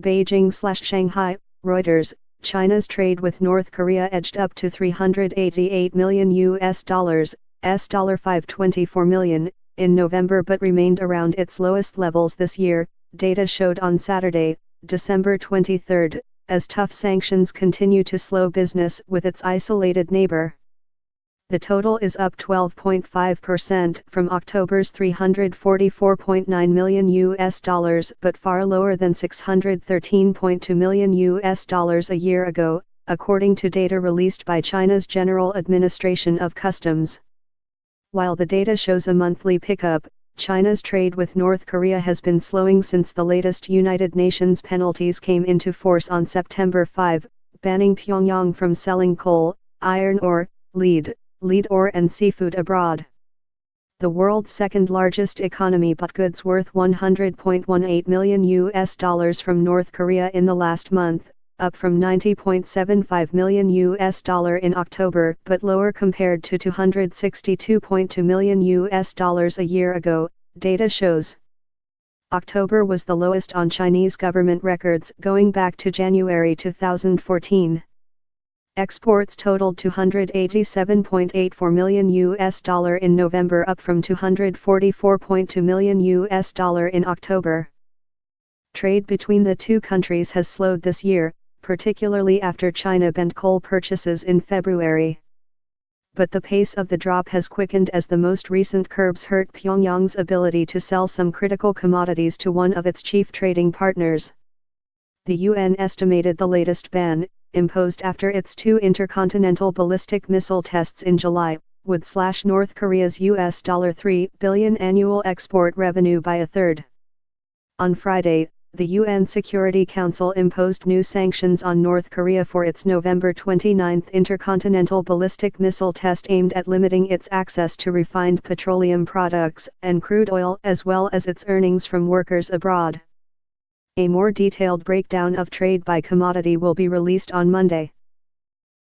Beijing/Shanghai, Reuters. China's trade with North Korea edged up to $388 million $524 million, in November but remained around its lowest levels this year, data showed on Saturday, December 23, as tough sanctions continue to slow business with its isolated neighbor. The total is up 12.5% from October's $344.9 million but far lower than $613.2 million a year ago, according to data released by China's General Administration of Customs. While the data shows a monthly pickup, China's trade with North Korea has been slowing since the latest United Nations penalties came into force on September 5, banning Pyongyang from selling coal, iron ore, lead ore and seafood abroad. The world's second largest economy bought goods worth $100.18 million from North Korea in the last month, up from $90.75 million in October but lower compared to $262.2 million a year ago, data shows. October was the lowest on Chinese government records going back to January 2014. Exports totaled $287.84 million in November, up from $244.2 million in October. Trade between the two countries has slowed this year, particularly after China banned coal purchases in February. But the pace of the drop has quickened as the most recent curbs hurt Pyongyang's ability to sell some critical commodities to one of its chief trading partners. The UN estimated the latest ban, imposed after its two intercontinental ballistic missile tests in July, would slash North Korea's $3 billion annual export revenue by a third. On Friday, the UN Security Council imposed new sanctions on North Korea for its November 29 intercontinental ballistic missile test aimed at limiting its access to refined petroleum products and crude oil as well as its earnings from workers abroad. A more detailed breakdown of trade by commodity will be released on Monday.